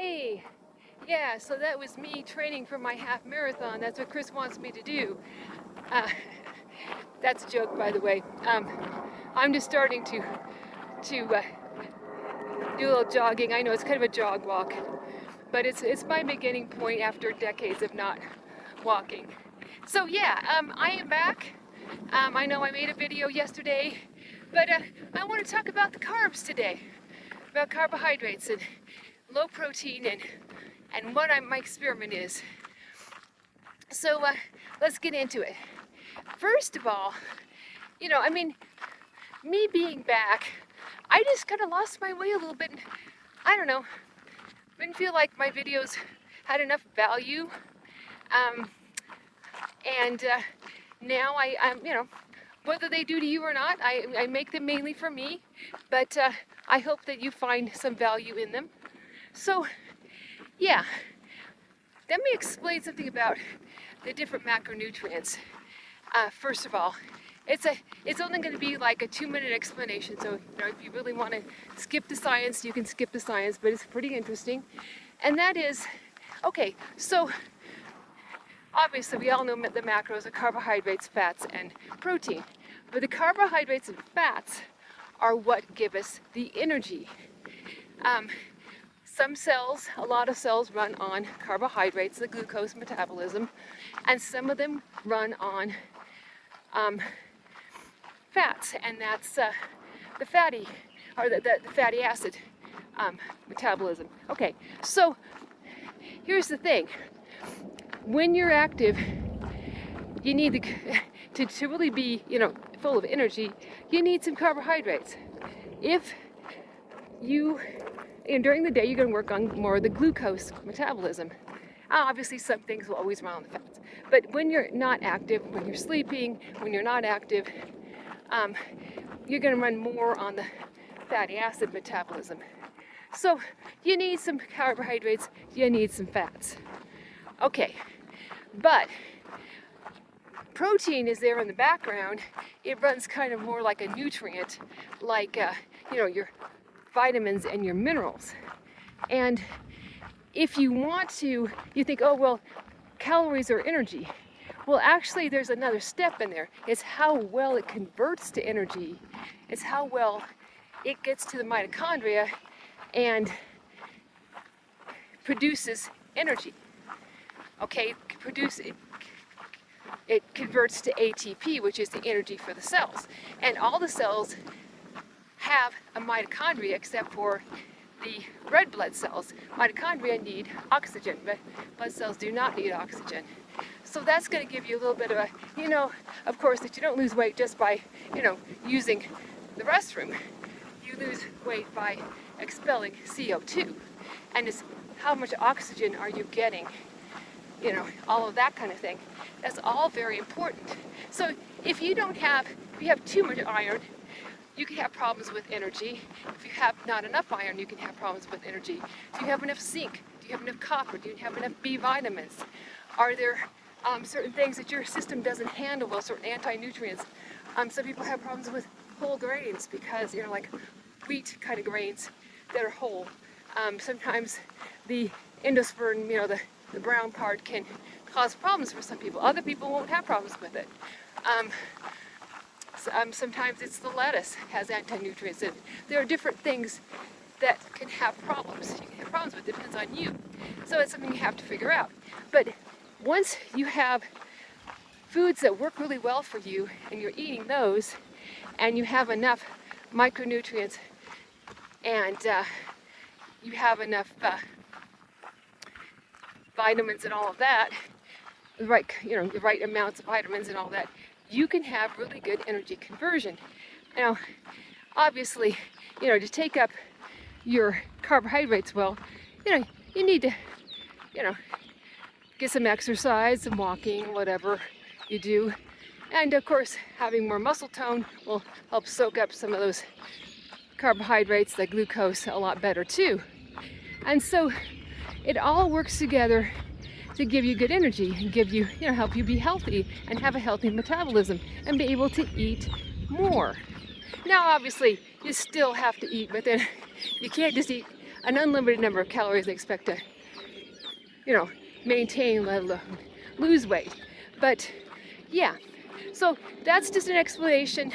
Hey, yeah, so that was me training for my half marathon. That's what Chris wants me to do. Uh, that's a joke, by the way. I'm just starting to do a little jogging. I know it's kind of a jog walk, but it's my beginning point after decades of not walking. So yeah, I am back. I know I made a video yesterday, but I want to talk about the carbs today, about carbohydrates and low protein and what my experiment is. So let's get into it. First of all, me being back, I just kind of lost my way a little bit. I don't know, didn't feel like my videos had enough value. And now I'm, whether they do to you or not, I make them mainly for me, but I hope that you find some value in them. So, yeah, let me explain something about the different macronutrients. First of all, it's only going to be like a 2-minute explanation, so if you really want to skip the science, you can skip the science, but it's pretty interesting. And that is, okay, so obviously we all know the macros are carbohydrates, fats, and protein. But the carbohydrates and fats are what give us the energy. Some cells, a lot of cells run on carbohydrates, the glucose metabolism, and some of them run on fats, and that's the fatty acid metabolism. Okay, so here's the thing. When you're active, you need to really be, full of energy, you need some carbohydrates. If you, during the day, you're going to work on more of the glucose metabolism. Obviously, some things will always run on the fats. But when you're not active, when you're sleeping, when you're not active, you're going to run more on the fatty acid metabolism. So you need some carbohydrates, you need some fats. Okay, but protein is there in the background. It runs kind of more like a nutrient, like your vitamins and your minerals. And if you want to, you think, oh, well, calories are energy. Well, actually, there's another step in there. It's how well it converts to energy. It's how well it gets to the mitochondria and produces energy. Okay, it converts to ATP, which is the energy for the cells. And all the cells have a mitochondria except for the red blood cells. Mitochondria need oxygen, but blood cells do not need oxygen. So that's going to give you a little bit of a, of course, that you don't lose weight just by, using the restroom. You lose weight by expelling CO2. And it's how much oxygen are you getting? All of that kind of thing. That's all very important. So if you have too much iron, you can have problems with energy. If you have not enough iron, you can have problems with energy. Do you have enough zinc? Do you have enough copper? Do you have enough B vitamins? Are there certain things that your system doesn't handle, well, certain anti-nutrients? Some people have problems with whole grains because, like wheat kind of grains that are whole. Sometimes the endosperm, the brown part can cause problems for some people. Other people won't have problems with it. Sometimes it's the lettuce has anti-nutrients in it. There are different things that can have problems. You can have problems with it. It depends on you. So it's something you have to figure out. But once you have foods that work really well for you and you're eating those and you have enough micronutrients and you have enough vitamins and all of that, the right amounts of vitamins and all that, you can have really good energy conversion. Now, obviously, to take up your carbohydrates well, you need to, get some exercise, some walking, whatever you do. And of course, having more muscle tone will help soak up some of those carbohydrates, the glucose, a lot better too. And so it all works together to give you good energy and give you, help you be healthy and have a healthy metabolism and be able to eat more. Now, obviously, you still have to eat, but then you can't just eat an unlimited number of calories they expect to, you know, maintain, let alone lose weight. But yeah, so that's just an explanation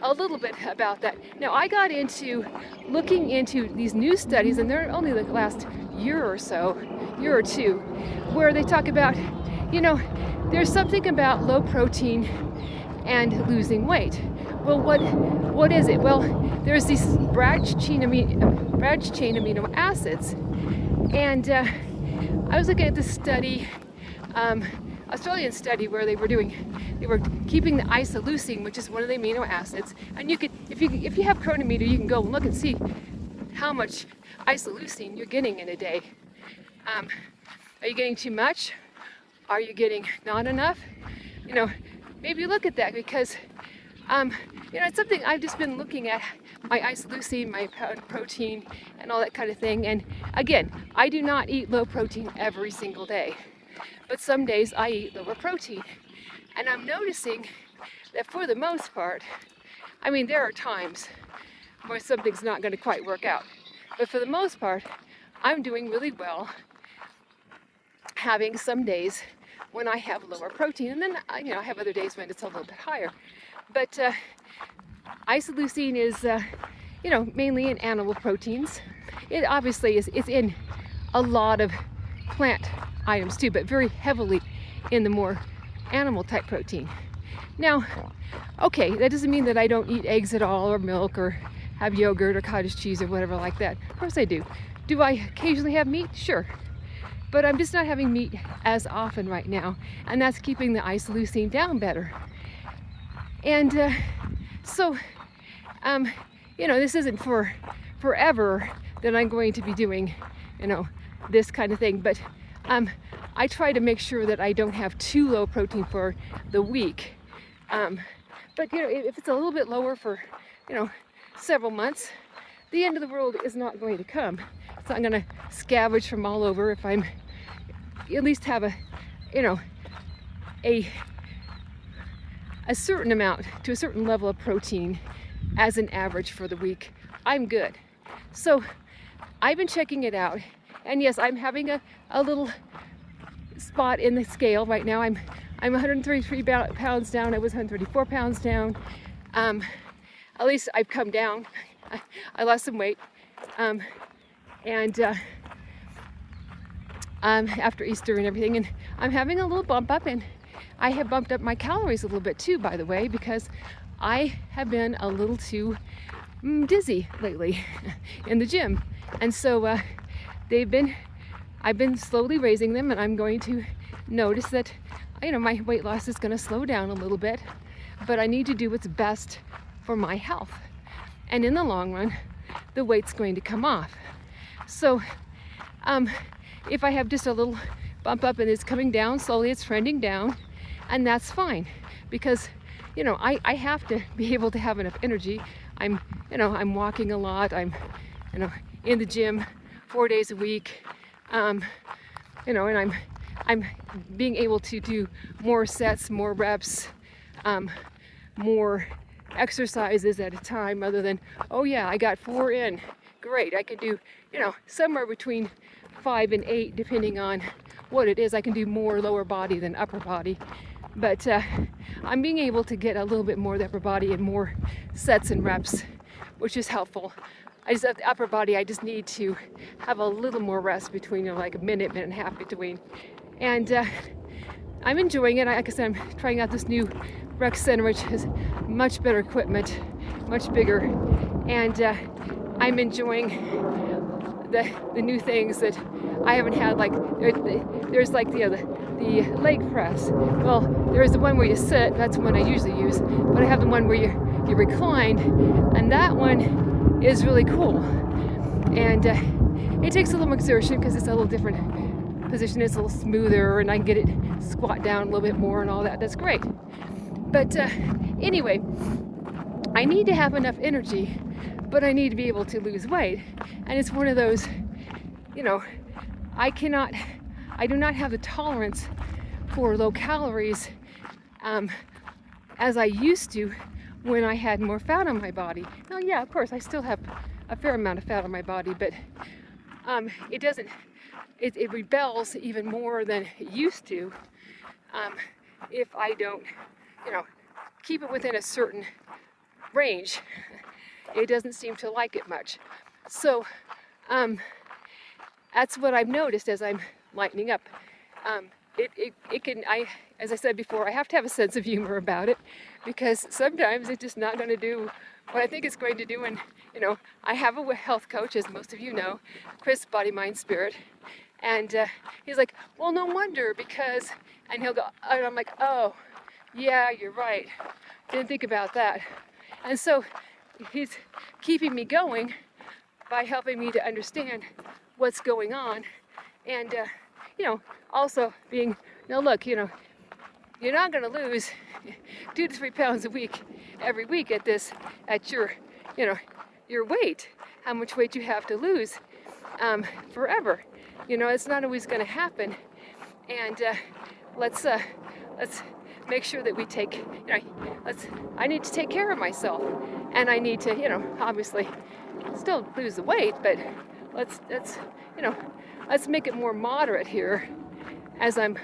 a little bit about that. Now I got into looking into these new studies, and they're only the last year or two, where they talk about, you know, there's something about low protein and losing weight. Well, what is it? Well, there's these branched chain amino acids, and I was looking at this study, Australian study, where they were keeping the isoleucine, which is one of the amino acids, and you could, if you have Chronometer, you can go and look and see how much isoleucine you're getting in a day. Are you getting too much? Are you getting not enough? You know, maybe look at that, because you know, it's something I've just been looking at, my isoleucine, my protein, and all that kind of thing. And again, I do not eat low protein every single day, but some days I eat lower protein. And I'm noticing that for the most part, I mean, there are times where something's not going to quite work out, but for the most part, I'm doing really well having some days when I have lower protein, and then you know, I have other days when it's a little bit higher. But isoleucine is, you know, mainly in animal proteins. It obviously is in a lot of plant items too, but very heavily in the more animal type protein. Now, okay, that doesn't mean that I don't eat eggs at all, or milk, or have yogurt or cottage cheese or whatever like that. Of course I do. Do I occasionally have meat? Sure. But I'm just not having meat as often right now, and that's keeping the isoleucine down better. And so, you know, this isn't for forever that I'm going to be doing, you know, this kind of thing, but I try to make sure that I don't have too low protein for the week. But, you know, if it's a little bit lower for, you know, several months, the end of the world is not going to come. It's not going to scavenge from all over if I'm at least have a, you know, a certain amount to a certain level of protein as an average for the week. I'm good. So I've been checking it out, and yes, I'm having a little spot in the scale right now. I'm 133 pounds down. I was 134 pounds down. At least I've come down. I lost some weight, and after Easter and everything, and I'm having a little bump up, and I have bumped up my calories a little bit too, by the way, because I have been a little too dizzy lately in the gym, and so I've been slowly raising them, and I'm going to notice that, you know, my weight loss is going to slow down a little bit, but I need to do what's best for my health, and in the long run, the weight's going to come off. So if I have just a little bump up and it's coming down slowly, it's trending down, and that's fine, because, you know, I have to be able to have enough energy. I'm walking a lot. I'm, you know, in the gym 4 days a week, you know, and I'm being able to do more sets, more reps, more exercises at a time, other than, oh yeah, I got 4 in, great. I can do, you know, somewhere between 5 and 8, depending on what it is. I can do more lower body than upper body, but I'm being able to get a little bit more of the upper body and more sets and reps, which is helpful. I just have the upper body, I just need to have a little more rest between, you know, like a minute and a half between. And I'm enjoying it. Like I said, I'm trying out this new rec center, which has much better equipment, much bigger, and I'm enjoying the new things that I haven't had. Like there's like the leg press. Well, there's the one where you sit. That's the one I usually use. But I have the one where you recline, and that one is really cool. And it takes a little more exertion because it's a little different position. It's a little smoother, and I can get it squat down a little bit more and all that. That's great. But anyway, I need to have enough energy, but I need to be able to lose weight. And it's one of those, you know, I do not have the tolerance for low calories as I used to when I had more fat on my body. Now, yeah, of course, I still have a fair amount of fat on my body, but it doesn't, it rebels even more than it used to if I don't, keep it within a certain range. It doesn't seem to like it much. So that's what I've noticed as I'm lightening up. It can, as I said before, I have to have a sense of humor about it, because sometimes it's just not going to do what I think it's going to do. And I have a health coach, as most of you know, Chris, Body, Mind, Spirit, and he's like, well, no wonder, because, and he'll go, and I'm like, oh, yeah, you're right. Didn't think about that. And so he's keeping me going by helping me to understand what's going on, and also being, look, you're not going to lose 2 to 3 pounds a week every week at your your weight, how much weight you have to lose forever. It's not always going to happen. And let's make sure that we take, I need to take care of myself, and I need to, obviously still lose the weight, but let's make it more moderate here as I'm,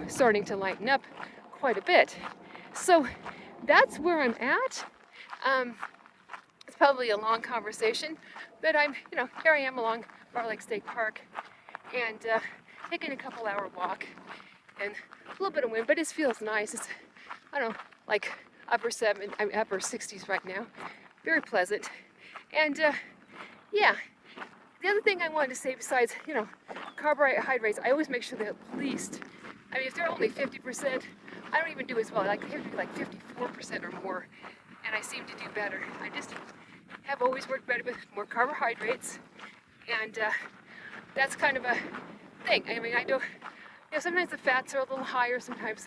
starting to lighten up quite a bit. So that's where I'm at. It's probably a long conversation, but I'm, here I am along Bar Lake State Park, and taking a couple-hour walk, and a little bit of wind, but it feels nice. It's, I don't know, like upper 60s right now. Very pleasant. And yeah, the other thing I wanted to say, besides, carbohydrates, I always make sure that at least, if they're only 50%, I don't even do as well. They have to be like 54% or more, and I seem to do better. I just have always worked better with more carbohydrates, and that's kind of a thing. I do, sometimes the fats are a little higher, sometimes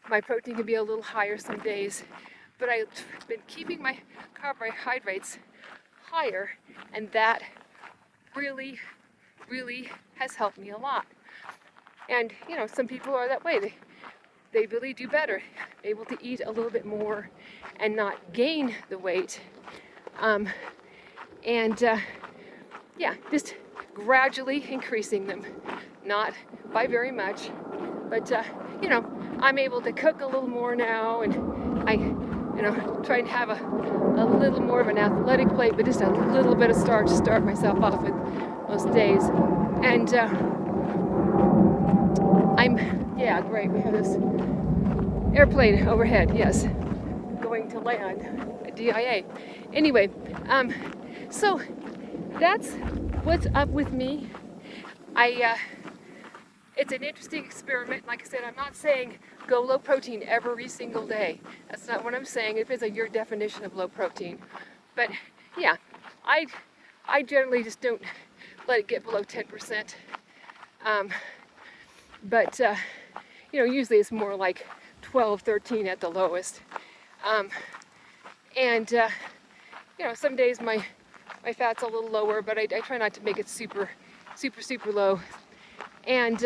my protein can be a little higher some days, but I've been keeping my carbohydrates higher, and that really, really has helped me a lot. And some people are that way. They really do better, able to eat a little bit more and not gain the weight. Yeah, just gradually increasing them, not by very much, but I'm able to cook a little more now, and I try and have a little more of an athletic plate, but just a little bit of starch to start myself off with most days. And yeah, great, we have this airplane overhead, yes, going to land at DIA. Anyway, so that's what's up with me. It's an interesting experiment. Like I said, I'm not saying go low protein every single day. That's not what I'm saying. It depends on your definition of low protein. But yeah, I generally just don't let it get below 10%. But usually it's more like 12, 13 at the lowest. Some days my fat's a little lower, but I try not to make it super low. And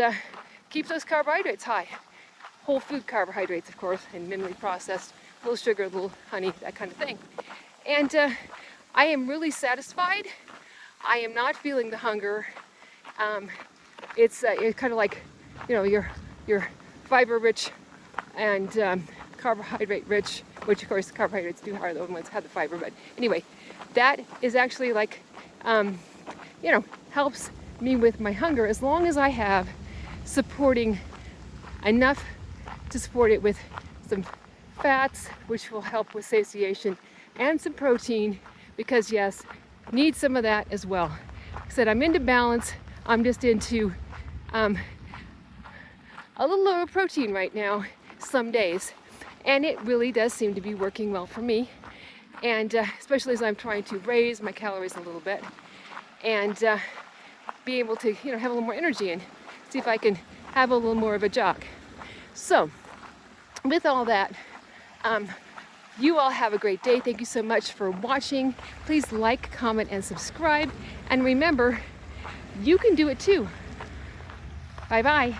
keep those carbohydrates high. Whole food carbohydrates, of course, and minimally processed, a little sugar, a little honey, that kind of thing. And I am really satisfied. I am not feeling the hunger. It's kind of like, your fiber-rich and carbohydrate-rich, which of course carbohydrates are the ones that have the fiber. But anyway, that is actually like, helps me with my hunger, as long as I have supporting enough to support it with some fats, which will help with satiation, and some protein, because yes, need some of that as well. Like I said, I'm into balance. I'm just into a little lower protein right now some days, and it really does seem to be working well for me, and especially as I'm trying to raise my calories a little bit and be able to have a little more energy and see if I can have a little more of a jog. So with all that, you all have a great day. Thank you so much for watching. Please like, comment, and subscribe, and remember, you can do it too. Bye bye.